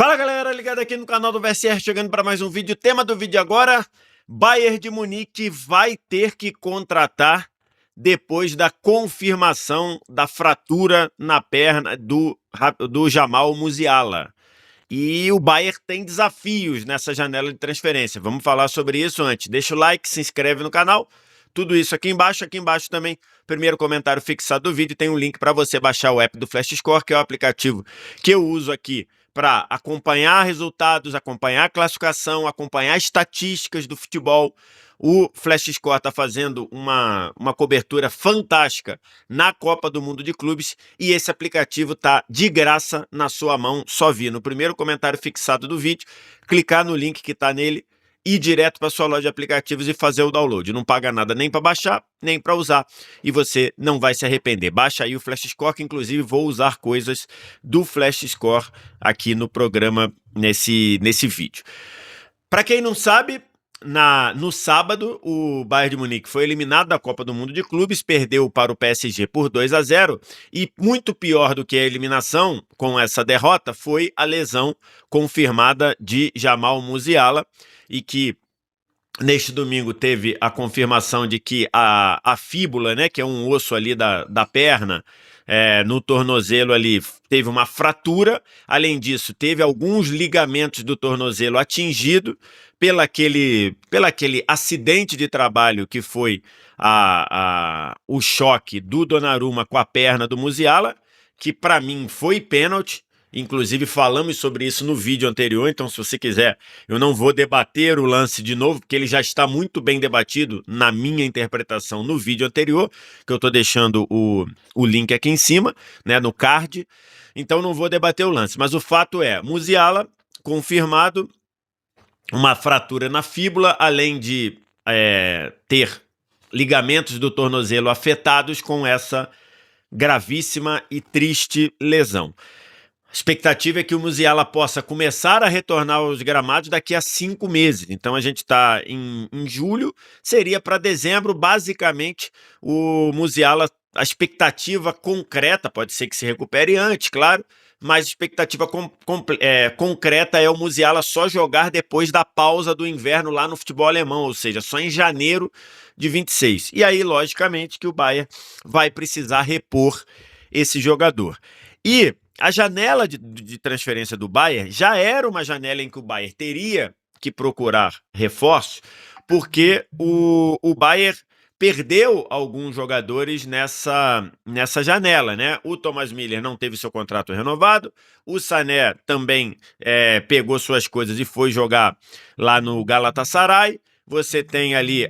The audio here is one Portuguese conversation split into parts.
Fala galera, ligado aqui no canal do VSR, chegando para mais um vídeo. O tema do vídeo agora: Bayern de Munique vai ter que contratar depois da confirmação da fratura na perna do Jamal Musiala. E o Bayern tem desafios nessa janela de transferência. Vamos falar sobre isso antes. Deixa o like, se inscreve no canal. Tudo isso aqui embaixo. Aqui embaixo também, primeiro comentário fixado do vídeo, tem um link para você baixar o app do Flash Score, que é o aplicativo que eu uso aqui para acompanhar resultados, acompanhar a classificação, acompanhar estatísticas do futebol. O Flash Score está fazendo uma cobertura fantástica na Copa do Mundo de Clubes e esse aplicativo está de graça na sua mão. Só vir no primeiro comentário fixado do vídeo, clicar no link que está nele, ir direto para sua loja de aplicativos e fazer o download. Não paga nada nem para baixar, nem para usar, e você não vai se arrepender. Baixa aí o Flash Score, que inclusive vou usar coisas do Flash Score aqui no programa, nesse vídeo. Para quem não sabe, no sábado, o Bayern de Munique foi eliminado da Copa do Mundo de Clubes, perdeu para o PSG por 2-0, e muito pior do que a eliminação com essa derrota foi a lesão confirmada de Jamal Musiala, e que neste domingo teve a confirmação de que a fíbula, né, que é um osso ali da perna, no tornozelo ali, teve uma fratura. Além disso, teve alguns ligamentos do tornozelo atingido pelo aquele acidente de trabalho que foi o choque do Donnarumma com a perna do Musiala, que para mim foi pênalti. Inclusive falamos sobre isso no vídeo anterior, então se você quiser, eu não vou debater o lance de novo, porque ele já está muito bem debatido na minha interpretação no vídeo anterior, que eu estou deixando o link aqui em cima, né, no card. Então não vou debater o lance, mas o fato é, Musiala confirmado, uma fratura na fíbula, além de ter ligamentos do tornozelo afetados com essa gravíssima e triste lesão. A expectativa é que o Musiala possa começar a retornar aos gramados daqui a 5 meses. Então a gente está em julho, seria para dezembro. Basicamente, o Musiala, a expectativa concreta, pode ser que se recupere antes, claro, mas a expectativa concreta é o Musiala só jogar depois da pausa do inverno lá no futebol alemão, ou seja, só em janeiro de 26. E aí, logicamente, que o Bayern vai precisar repor esse jogador. E a janela de transferência do Bayern já era uma janela em que o Bayern teria que procurar reforços, porque o Bayern perdeu alguns jogadores nessa janela, né? O Thomas Müller não teve seu contrato renovado, o Sané também pegou suas coisas e foi jogar lá no Galatasaray. Você tem ali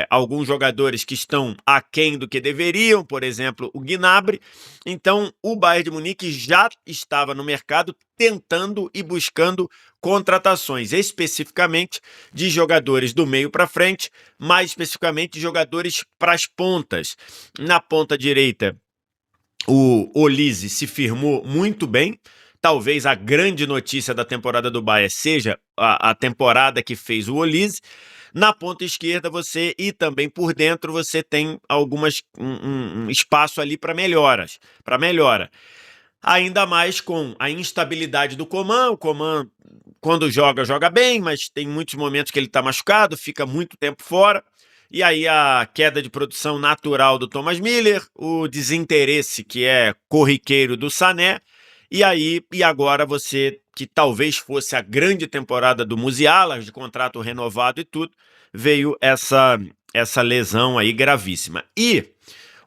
alguns jogadores que estão aquém do que deveriam, por exemplo, o Gnabry. Então, o Bayern de Munique já estava no mercado tentando e buscando contratações, especificamente de jogadores do meio para frente, mais especificamente de jogadores para as pontas. Na ponta direita, o Olise se firmou muito bem. Talvez a grande notícia da temporada do Bayern seja a temporada que fez o Olise. Na ponta esquerda e também por dentro você tem um espaço ali para melhora. Ainda mais com a instabilidade do Coman. O Coman, quando joga bem, mas tem muitos momentos que ele está machucado, fica muito tempo fora. E aí a queda de produção natural do Thomas Müller, o desinteresse que é corriqueiro do Sané. E agora você, que talvez fosse a grande temporada do Musiala, de contrato renovado e tudo, veio essa lesão aí gravíssima. E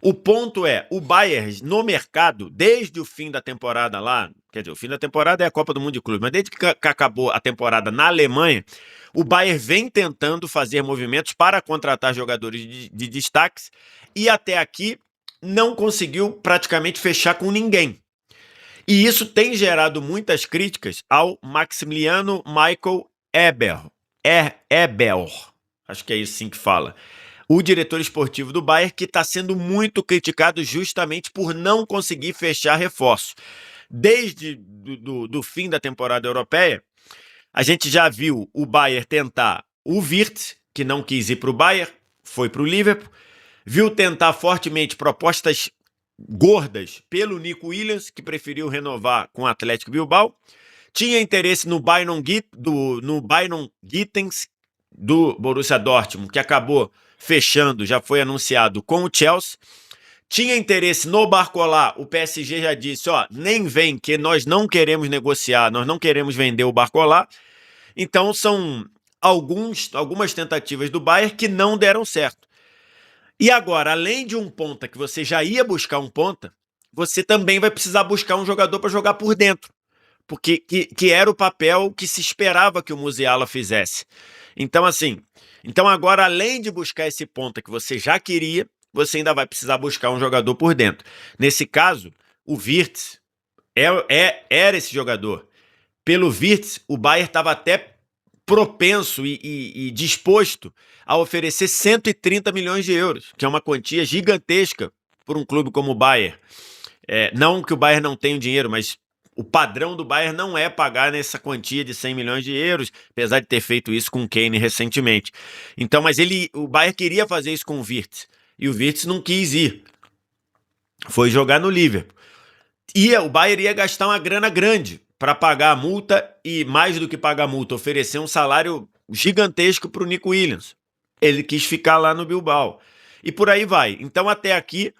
o ponto é, o Bayern no mercado, desde o fim da temporada lá, quer dizer, o fim da temporada é a Copa do Mundo de Clubes, mas desde que acabou a temporada na Alemanha, o Bayern vem tentando fazer movimentos para contratar jogadores de destaques e até aqui não conseguiu praticamente fechar com ninguém. E isso tem gerado muitas críticas ao Maximiliano Michael Eberl, acho que é isso sim que fala, o diretor esportivo do Bayern, que está sendo muito criticado justamente por não conseguir fechar reforços. Desde do fim da temporada europeia, a gente já viu o Bayern tentar o Wirtz, que não quis ir para o Bayern, foi para o Liverpool, viu tentar fortemente propostas gordas pelo Nico Williams, que preferiu renovar com o Atlético Bilbao. Tinha interesse no Byron Gittens, do Borussia Dortmund, que acabou fechando, já foi anunciado com o Chelsea. Tinha interesse no Barcola, o PSG já disse, ó, nem vem, que nós não queremos negociar, nós não queremos vender o Barcola. Então são algumas tentativas do Bayern que não deram certo. E agora, além de um ponta, que você já ia buscar um ponta, você também vai precisar buscar um jogador para jogar por dentro, porque que era o papel que se esperava que o Musiala fizesse. Então, assim, agora, além de buscar esse ponta que você já queria, você ainda vai precisar buscar um jogador por dentro. Nesse caso, o Wirtz era esse jogador. Pelo Wirtz, o Bayern estava até propenso e disposto a oferecer 130 milhões de euros, que é uma quantia gigantesca por um clube como o Bayern. Não que o Bayern não tenha dinheiro, mas o padrão do Bayern não é pagar nessa quantia de 100 milhões de euros, apesar de ter feito isso com o Kane recentemente. Então, mas o Bayern queria fazer isso com o Wirtz, e o Wirtz não quis ir. Foi jogar no Liverpool. E o Bayern ia gastar uma grana grande para pagar a multa e, mais do que pagar a multa, oferecer um salário gigantesco para o Nico Williams. Ele quis ficar lá no Bilbao. E por aí vai. Então, até aqui,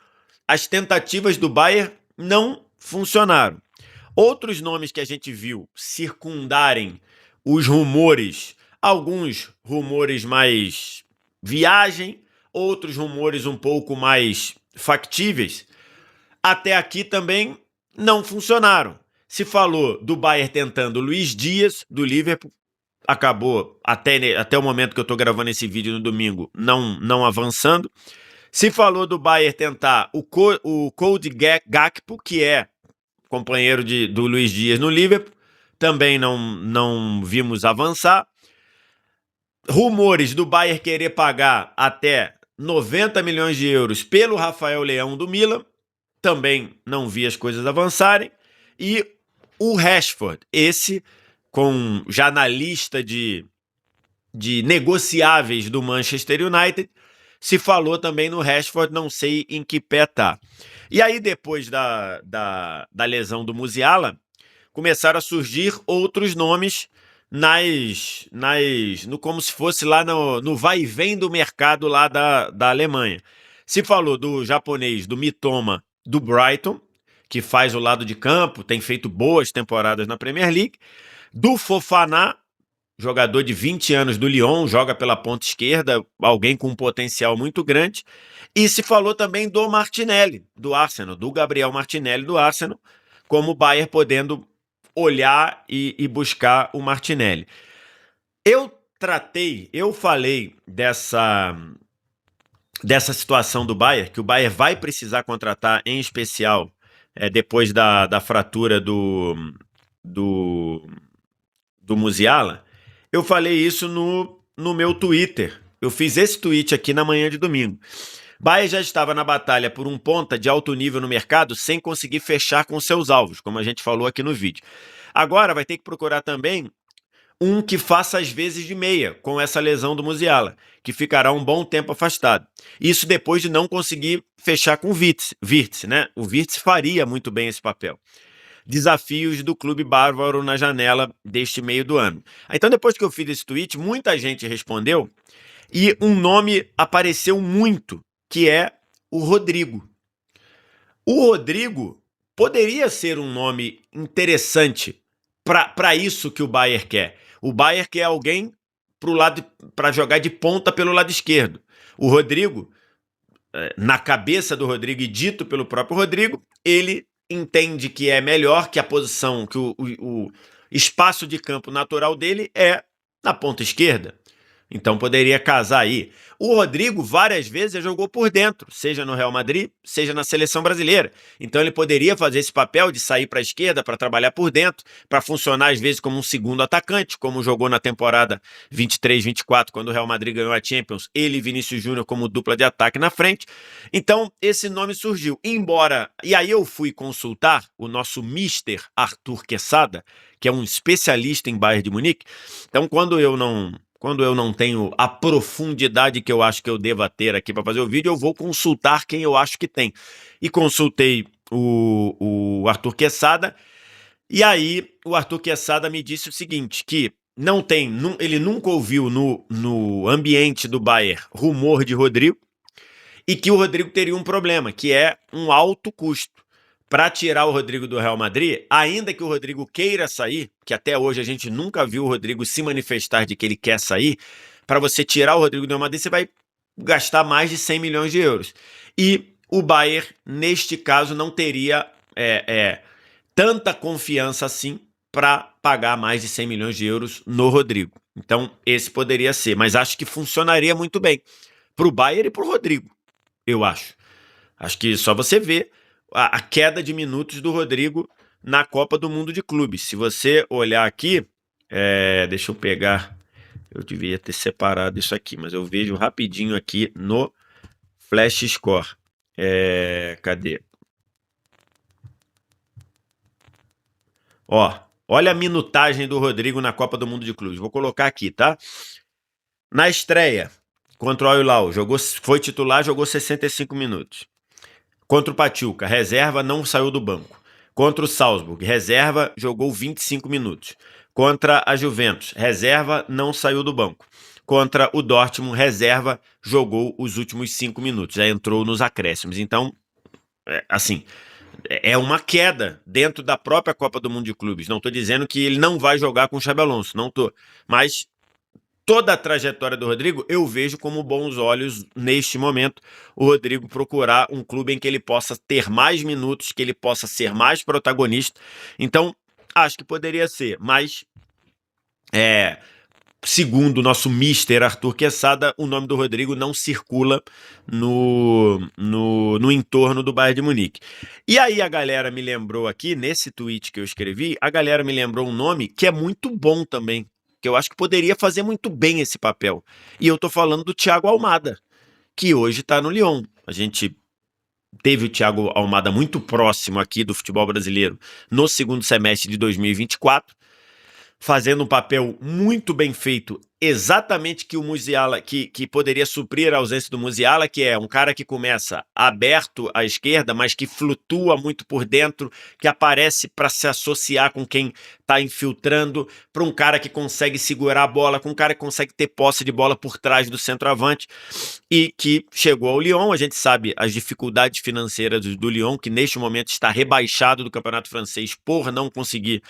as tentativas do Bayern não funcionaram. Outros nomes que a gente viu circundarem os rumores, alguns rumores mais viagem, outros rumores um pouco mais factíveis, até aqui também não funcionaram. Se falou do Bayern tentando Luiz Dias, do Liverpool, acabou até o momento que eu estou gravando esse vídeo no domingo, não avançando. Se falou do Bayern tentar o Cody Gakpo, que é companheiro do Luiz Dias no Liverpool, também não vimos avançar. Rumores do Bayern querer pagar até 90 milhões de euros pelo Rafael Leão do Milan, também não vi as coisas avançarem. E o Rashford, esse já na lista de negociáveis do Manchester United, se falou também no Rashford, não sei em que pé tá. E aí, depois da lesão do Musiala, começaram a surgir outros nomes como se fosse lá no vai e vem do mercado lá da Alemanha. Se falou do japonês, do Mitoma, do Brighton, que faz o lado de campo, tem feito boas temporadas na Premier League, do Fofana, jogador de 20 anos do Lyon, joga pela ponta esquerda, alguém com um potencial muito grande. E se falou também do Martinelli, do Arsenal, do Gabriel Martinelli, do Arsenal, como o Bayern podendo olhar e buscar o Martinelli. Eu falei dessa situação do Bayern, que o Bayern vai precisar contratar, em especial, depois da fratura do Musiala. Eu falei isso no meu Twitter. Eu fiz esse tweet aqui na manhã de domingo. Bayern já estava na batalha por um ponta de alto nível no mercado sem conseguir fechar com seus alvos, como a gente falou aqui no vídeo. Agora vai ter que procurar também um que faça as vezes de meia com essa lesão do Musiala, que ficará um bom tempo afastado. Isso depois de não conseguir fechar com o Wirtz, né? O Wirtz faria muito bem esse papel. Desafios do clube bávaro na janela deste meio do ano. Então, depois que eu fiz esse tweet, muita gente respondeu e um nome apareceu muito, que é o Rodrigo. O Rodrigo poderia ser um nome interessante para isso que o Bayern quer. O Bayern quer alguém para jogar de ponta pelo lado esquerdo. O Rodrigo, na cabeça do Rodrigo e dito pelo próprio Rodrigo, ele entende que é melhor, que a posição, que o espaço de campo natural dele é na ponta esquerda. Então poderia casar aí. O Rodrigo várias vezes jogou por dentro, seja no Real Madrid, seja na seleção brasileira. Então ele poderia fazer esse papel de sair para a esquerda para trabalhar por dentro, para funcionar às vezes como um segundo atacante, como jogou na temporada 23-24, quando o Real Madrid ganhou a Champions, ele e Vinícius Júnior como dupla de ataque na frente. Então esse nome surgiu. E aí eu fui consultar o nosso Mister Arthur Quesada, que é um especialista em Bayern de Munique. Então quando eu não quando eu não tenho a profundidade que eu acho que eu deva ter aqui para fazer o vídeo, eu vou consultar quem eu acho que tem. E consultei o Arthur Quesada, e aí o Arthur Quesada me disse o seguinte, que não tem, ele nunca ouviu no ambiente do Bayern rumor de Rodrigo, e que o Rodrigo teria um problema, que é um alto custo. Para tirar o Rodrigo do Real Madrid, ainda que o Rodrigo queira sair, que até hoje a gente nunca viu o Rodrigo se manifestar de que ele quer sair, para você tirar o Rodrigo do Real Madrid, você vai gastar mais de 100 milhões de euros. E o Bayern, neste caso, não teria tanta confiança assim para pagar mais de 100 milhões de euros no Rodrigo. Então, esse poderia ser, mas acho que funcionaria muito bem para o Bayern e para o Rodrigo, eu acho. Acho que só você vê a queda de minutos do Rodrigo na Copa do Mundo de Clubes. Se você olhar aqui, deixa eu pegar, eu devia ter separado isso aqui, mas eu vejo rapidinho aqui no Flash Score. Cadê? Ó, olha a minutagem do Rodrigo na Copa do Mundo de Clubes. Vou colocar aqui, tá? Na estreia, contra o Al-Hilal, foi titular, jogou 65 minutos. Contra o Pachuca, reserva, não saiu do banco. Contra o Salzburg, reserva, jogou 25 minutos. Contra a Juventus, reserva, não saiu do banco. Contra o Dortmund, reserva, jogou os últimos 5 minutos. Já entrou nos acréscimos. Então, assim, é uma queda dentro da própria Copa do Mundo de Clubes. Não estou dizendo que ele não vai jogar com o Xabi Alonso, não estou. Mas toda a trajetória do Rodrigo, eu vejo como bons olhos, neste momento, o Rodrigo procurar um clube em que ele possa ter mais minutos, que ele possa ser mais protagonista. Então, acho que poderia ser, mas segundo o nosso mister Arthur Quesada, o nome do Rodrigo não circula no entorno do Bayern de Munique. E aí a galera me lembrou aqui, nesse tweet que eu escrevi, a galera me lembrou um nome que é muito bom também, que eu acho que poderia fazer muito bem esse papel. E eu tô falando do Thiago Almada, que hoje tá no Lyon. A gente teve o Thiago Almada muito próximo aqui do futebol brasileiro no segundo semestre de 2024, fazendo um papel muito bem feito, exatamente que o Musiala, que poderia suprir a ausência do Musiala, que é um cara que começa aberto à esquerda, mas que flutua muito por dentro, que aparece para se associar com quem está infiltrando, para um cara que consegue segurar a bola, com um cara que consegue ter posse de bola por trás do centroavante, e que chegou ao Lyon. A gente sabe as dificuldades financeiras do Lyon, que neste momento está rebaixado do campeonato francês por não conseguir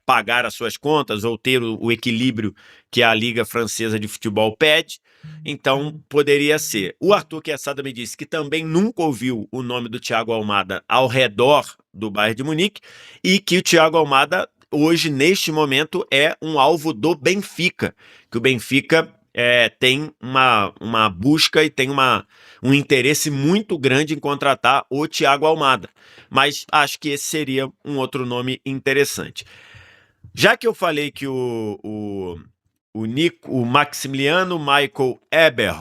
pagar as suas contas ou ter o equilíbrio que a Liga Francesa de Futebol pede. Então, poderia ser. O Arthur Quesada me disse que também nunca ouviu o nome do Thiago Almada ao redor do Bayern de Munique e que o Thiago Almada, hoje, neste momento, é um alvo do Benfica, que o Benfica tem uma busca e tem um interesse muito grande em contratar o Thiago Almada. Mas acho que esse seria um outro nome interessante. Já que eu falei que o Maximiliano Michael Eber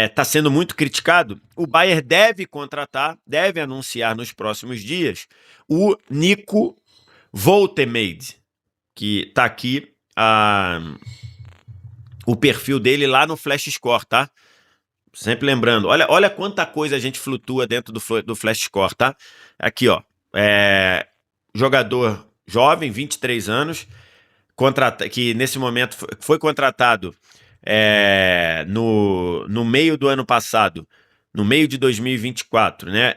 está sendo muito criticado, o Bayern deve anunciar nos próximos dias o Nico Woltemade, que está aqui o perfil dele lá no Flash Score, tá? Sempre lembrando, olha quanta coisa a gente flutua dentro do Flash Score, tá? Aqui, ó, jogador jovem, 23 anos, que nesse momento foi contratado no meio do ano passado, no meio de 2024, né?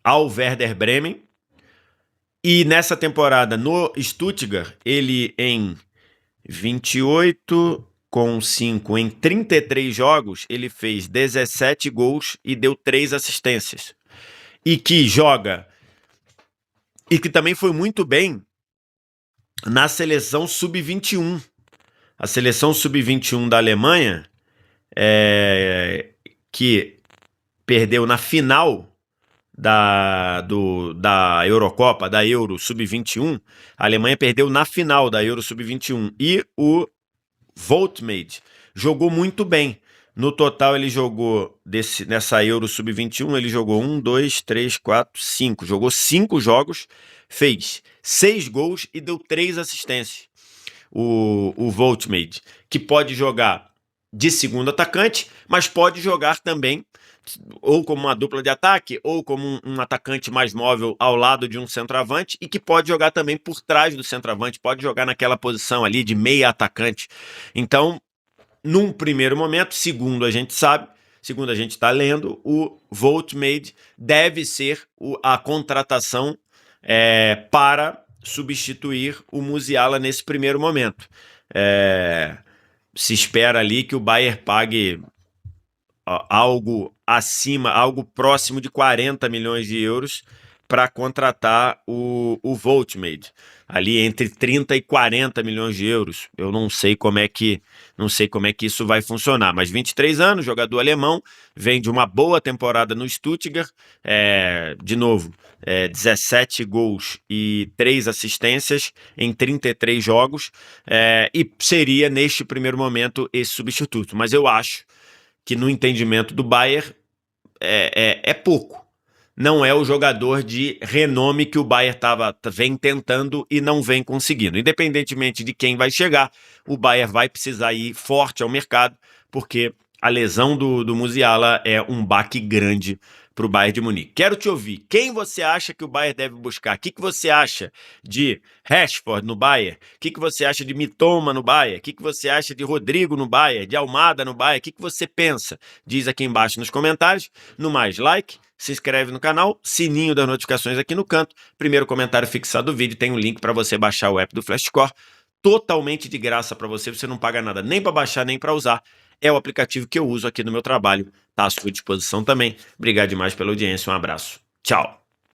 Ao Werder Bremen. E nessa temporada no Stuttgart, ele em 28 com 5 em 33 jogos, ele fez 17 gols e deu 3 assistências. E que também foi muito bem na seleção sub-21. A seleção sub-21 da Alemanha, que perdeu na final da Eurocopa, da Euro Sub-21, a Alemanha perdeu na final da Euro Sub-21 e o Woltemade jogou muito bem. No total, ele jogou, nessa Euro Sub-21, ele jogou 1, 2, 3, 4, 5. Jogou 5 jogos, fez 6 gols e deu 3 assistências. o Voltmade, que pode jogar de segundo atacante, mas pode jogar também ou como uma dupla de ataque, ou como um atacante mais móvel ao lado de um centroavante, e que pode jogar também por trás do centroavante, pode jogar naquela posição ali de meia atacante. Então, num primeiro momento, segundo a gente sabe, segundo a gente está lendo, o Voltmade deve ser a contratação para substituir o Musiala nesse primeiro momento. Se espera ali que o Bayern pague algo acima, algo próximo de 40 milhões de euros para contratar o Voltmade, ali entre 30 e 40 milhões de euros. Eu não sei como é que isso vai funcionar, mas 23 anos, jogador alemão, vem de uma boa temporada no Stuttgart, de novo, 17 gols e 3 assistências em 33 jogos, e seria neste primeiro momento esse substituto, mas eu acho que no entendimento do Bayern é pouco. Não é o jogador de renome que o Bayern vem tentando e não vem conseguindo. Independentemente de quem vai chegar, o Bayern vai precisar ir forte ao mercado, porque a lesão do Musiala é um baque grande para o Bayern de Munique. Quero te ouvir. Quem você acha que o Bayern deve buscar? O que você acha de Rashford no Bayern? O que você acha de Mitoma no Bayern? O que você acha de Rodrigo no Bayern? De Almada no Bayern? O que você pensa? Diz aqui embaixo nos comentários. No mais, like, se inscreve no canal, sininho das notificações aqui no canto. Primeiro comentário fixado do vídeo tem um link para você baixar o app do Flashscore. Totalmente de graça para você não paga nada nem para baixar nem para usar. É o aplicativo que eu uso aqui no meu trabalho, tá à sua disposição também. Obrigado demais pela audiência, um abraço. Tchau.